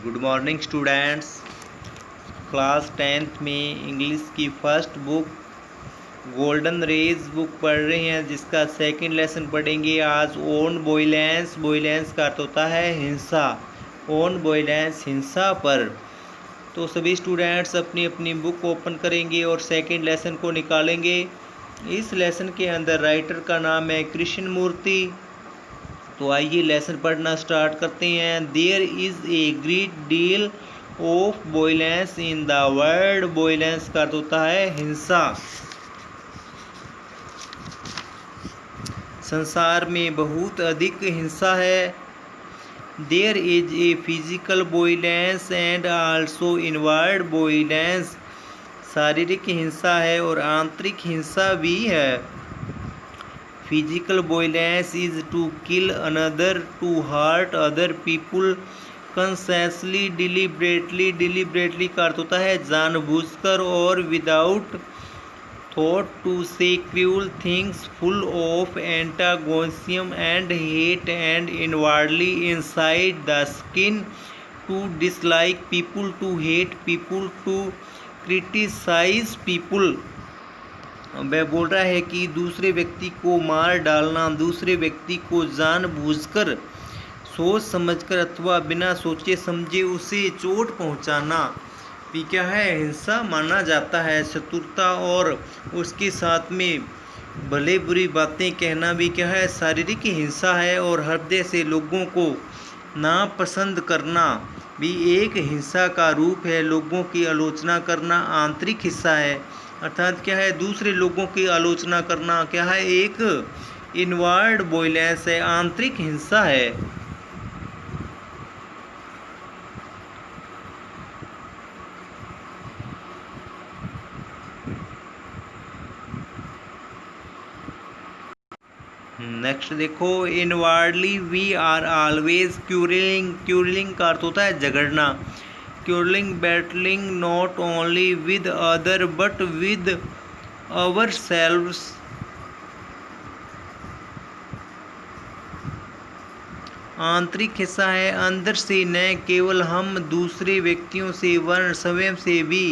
Good morning students. Class 10th में English की first book golden rays book पढ़ रहे हैं, जिसका सेकंड लेसन पढ़ेंगे आज। ओन वोइलेंस, वोइलेंस का अर्थ होता है हिंसा। ओन वोइलेंस, हिंसा पर। तो सभी स्टूडेंट्स अपनी अपनी बुक ओपन करेंगे और सेकंड लेसन को निकालेंगे। इस लेसन के अंदर राइटर का नाम है कृष्ण मूर्ति। तो आइए लेसन पढ़ना स्टार्ट करते हैं। There is a great deal of violence in the world. Violence का अर्थ होता है हिंसा। संसार में बहुत अधिक हिंसा है। There is a physical violence and also inward violence. शारीरिक हिंसा है और आंतरिक हिंसा भी है। Physical violence is to kill another, to hurt other people consciously, deliberately। deliberately का अर्थ होता है जानबूझकर और without thought, to say cruel things full of antagonism and hate and inwardly inside the skin, to dislike people, to hate people, to criticize people। वह बोल रहा है कि दूसरे व्यक्ति को मार डालना, दूसरे व्यक्ति को जानबूझकर, सोच समझकर अथवा बिना सोचे समझे उसे चोट पहुंचाना भी क्या है, हिंसा माना जाता है। शत्रुता और उसके साथ में भले बुरी बातें कहना भी क्या है, शारीरिक हिंसा है। और हृदय से लोगों को नापसंद करना भी एक हिंसा का रूप है। लोगों की आलोचना करना आंतरिक हिस्सा है, अर्थात क्या है, दूसरे लोगों की आलोचना करना क्या है, एक इनवर्ड वोइलेंस है, आंतरिक हिंसा है। नेक्स्ट देखो, inwardly we are always quarrelling. Quarrelling का अर्थ होता है झगड़ना। Quarrelling, battling not only with other but with our selves. आंतरिक हिस्सा है, अंदर से न केवल हम दूसरे व्यक्तियों से वर्ण स्वयं से भी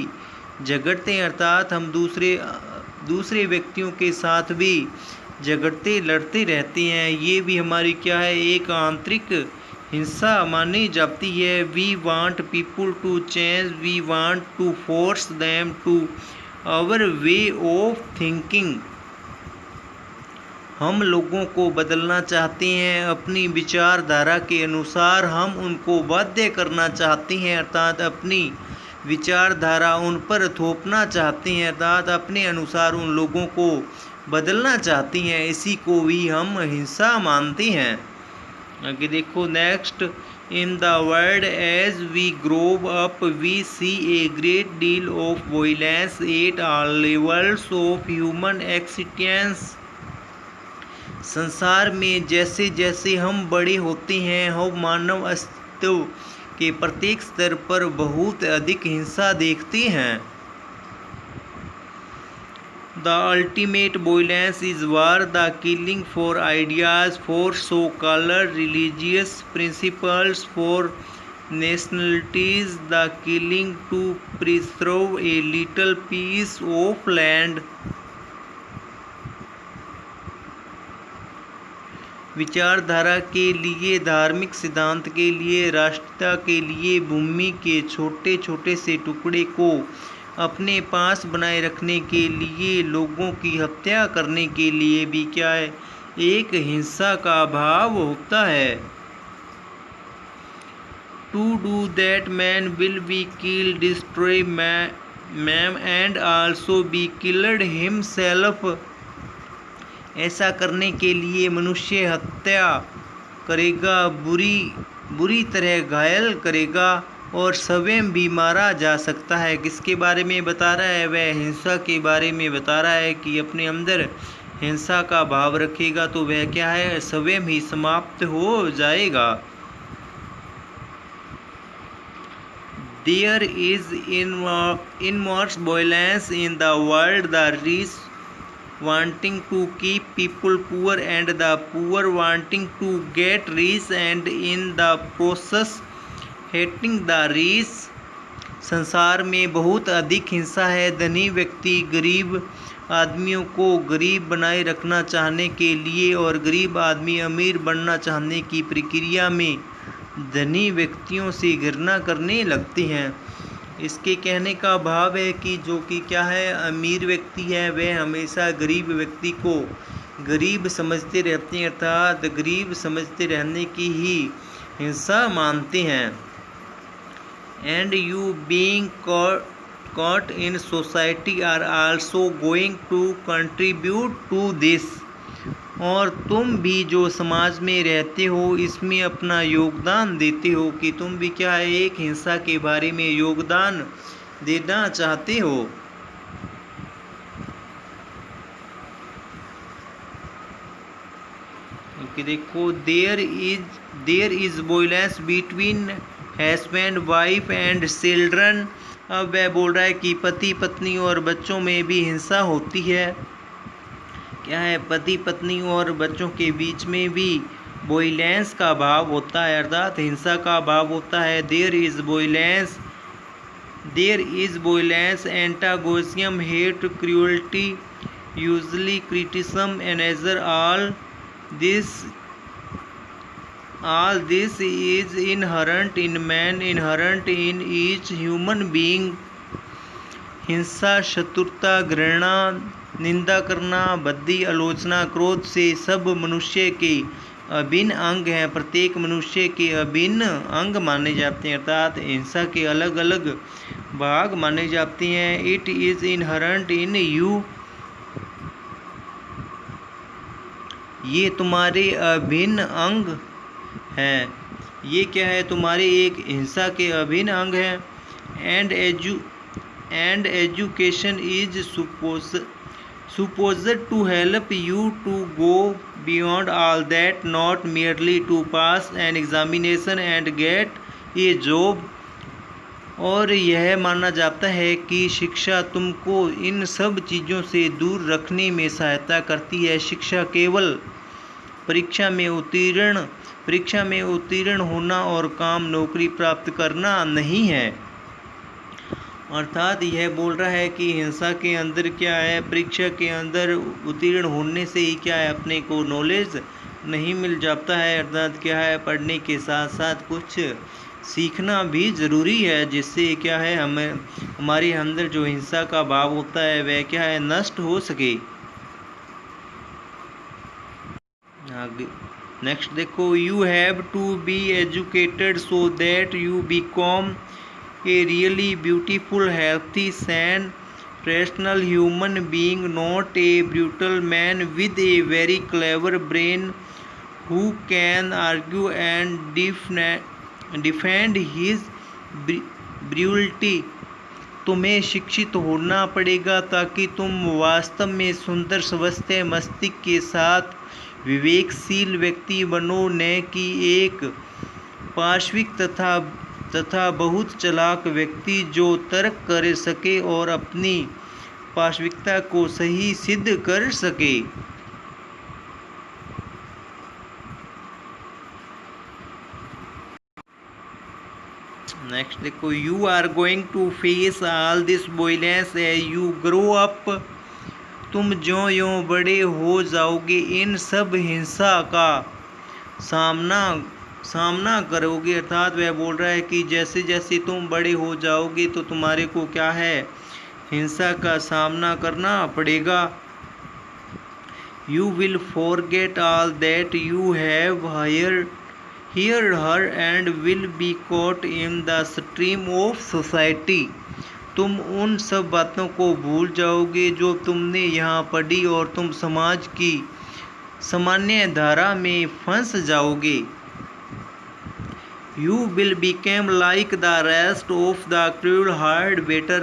झगड़ते हैं, अर्थात हम दूसरे व्यक्तियों के साथ भी झगड़ते लड़ते रहते हैं। ये भी हमारी क्या है, एक आंतरिक हिंसा मानी जाती है। We want people to change, we want to force them to our way of thinking. हम लोगों को बदलना चाहते हैं, अपनी विचारधारा के अनुसार हम उनको बाध्य करना चाहते हैं, अर्थात अपनी विचारधारा उन पर थोपना चाहते हैं, अर्थात अपने अनुसार उन लोगों को बदलना चाहती हैं। इसी को भी हम हिंसा मानते हैं। आगे देखो next, in the world as we grow up we see a great deal of violence at all levels of human existence. संसार में जैसे जैसे हम बड़े होते हैं, हम मानव अस्तित्व के प्रत्येक स्तर पर बहुत अधिक हिंसा देखते हैं। The ultimate violence is war, the killing for ideas, for so-called religious principles, for nationalities, the killing to preserve a little piece of land। विचारधारा के लिए, धार्मिक सिद्धांत के लिए, राष्ट्रता के लिए, भूमि के छोटे छोटे से टुकड़े को अपने पास बनाए रखने के लिए, लोगों की हत्या करने के लिए भी क्या है, एक हिंसा का भाव होता है। To do that man will be kill, destroy mam and also be killed himself. ऐसा करने के लिए मनुष्य हत्या करेगा, बुरी तरह घायल करेगा और स्वयं भी मारा जा सकता है। किसके बारे में बता रहा है, वह हिंसा के बारे में बता रहा है कि अपने अंदर हिंसा का भाव रखेगा तो वह क्या है, स्वयं ही समाप्त हो जाएगा। There is inverse violence in the world, the rich wanting to keep people poor and the poor wanting to get rich and in the process hating the rich, संसार में बहुत अधिक हिंसा है। धनी व्यक्ति गरीब आदमियों को गरीब बनाए रखना चाहने के लिए और गरीब आदमी अमीर बनना चाहने की प्रक्रिया में धनी व्यक्तियों से घृणा करने लगते हैं। इसके कहने का भाव है कि जो कि क्या है, अमीर व्यक्ति है वह हमेशा गरीब व्यक्ति को गरीब समझते रहते हैं, अर्थात गरीब समझते रहने की ही हिंसा मानते हैं। And you being caught in society are also going to contribute to this, और तुम भी जो समाज में रहते हो इसमें अपना योगदान देते हो कि तुम भी क्या है, एक हिंसा के बारे में योगदान देना चाहते हो। कि देखो, there is violence between husband wife and children. अब वह बोल रहा है कि पति पत्नी और बच्चों में भी हिंसा होती है। क्या है, पति पत्नी और बच्चों के बीच में भी वायलेंस का भाव होता है, अर्थात हिंसा का भाव होता है। There is violence antagonism, hate, cruelty, usually criticism, anger, all this is inherent in man, inherent in each human being। हिंसा, शत्रुता, घृणा, निंदा करना, बद्दी, आलोचना, क्रोध से सब मनुष्य के अभिन्न अंग हैं, प्रत्येक मनुष्य के अभिन्न अंग माने जाते हैं, अर्थात हिंसा के अलग अलग भाग माने जाते हैं। It is inherent in you, ये तुम्हारे अभिन्न अंग है। ये क्या है, तुम्हारे एक हिंसा के अभिन्न अंग है। And education is supposed to help you to go beyond all that, not merely to pass an examination and get a job। और यह माना जाता है कि शिक्षा तुमको इन सब चीज़ों से दूर रखने में सहायता करती है। शिक्षा केवल परीक्षा में उत्तीर्ण होना और काम नौकरी प्राप्त करना नहीं है। अर्थात यह बोल रहा है कि हिंसा के अंदर क्या है, परीक्षा के अंदर उत्तीर्ण होने से ही क्या है, अपने को नॉलेज नहीं मिल जाता है, अर्थात क्या है, पढ़ने के साथ साथ कुछ सीखना भी ज़रूरी है, जिससे क्या है, हमारे अंदर जो हिंसा का भाव होता है वह क्या है, नष्ट हो सके। आगे नेक्स्ट देखो, you have to be educated so that you become a really beautiful, healthy, sane, rational human being, not a brutal man with a very clever brain who can argue and defend his brutality। तुम्हें शिक्षित होना पड़ेगा ताकि तुम वास्तव में सुंदर, स्वस्थ मस्तिष्क के साथ विवेकशील व्यक्ति बनो, न कि एक पाशविक तथा बहुत चालाक व्यक्ति जो तर्क कर सके और अपनी पाशविकता को सही सिद्ध कर सके। नेक्स्ट देखो, you are going to face all this violence as you grow up. तुम ज्यों बड़े हो जाओगे इन सब हिंसा का सामना करोगे। अर्थात वह बोल रहा है कि जैसे जैसे तुम बड़े हो जाओगे तो तुम्हारे को क्या है, हिंसा का सामना करना पड़ेगा। You will forget all that you have heard her and will be caught in the stream of society। तुम उन सब बातों को भूल जाओगे जो तुमने यहाँ पढ़ी और तुम समाज की सामान्य धारा में फंस जाओगे। You will become like the rest of the cruel, hard, bitter,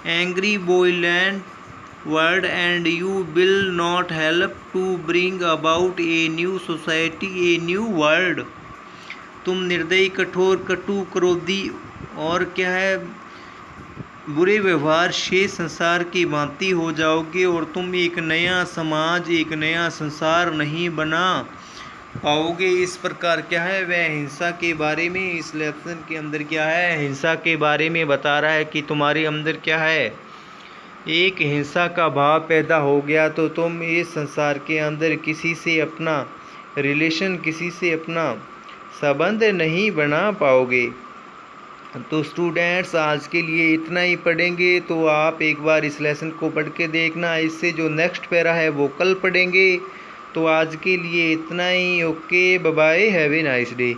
angry, violent world, and you will not help to bring about a new society, a new world। तुम निर्दयी, कठोर, कटु, क्रोधी और क्या है, बुरे व्यवहार से संसार की भांति हो जाओगे और तुम एक नया समाज, एक नया संसार नहीं बना पाओगे। इस प्रकार क्या है वह हिंसा के बारे में, इस लेसन के अंदर क्या है हिंसा के बारे में बता रहा है कि तुम्हारे अंदर क्या है एक हिंसा का भाव पैदा हो गया तो तुम इस संसार के अंदर किसी से अपना रिलेशन, किसी से अपना संबंध नहीं बना पाओगे। तो स्टूडेंट्स आज के लिए इतना ही पढ़ेंगे, तो आप एक बार इस लेसन को पढ़ के देखना। इससे जो नेक्स्ट पैरा है वो कल पढ़ेंगे। तो आज के लिए इतना ही। Okay, bye bye, have a nice day.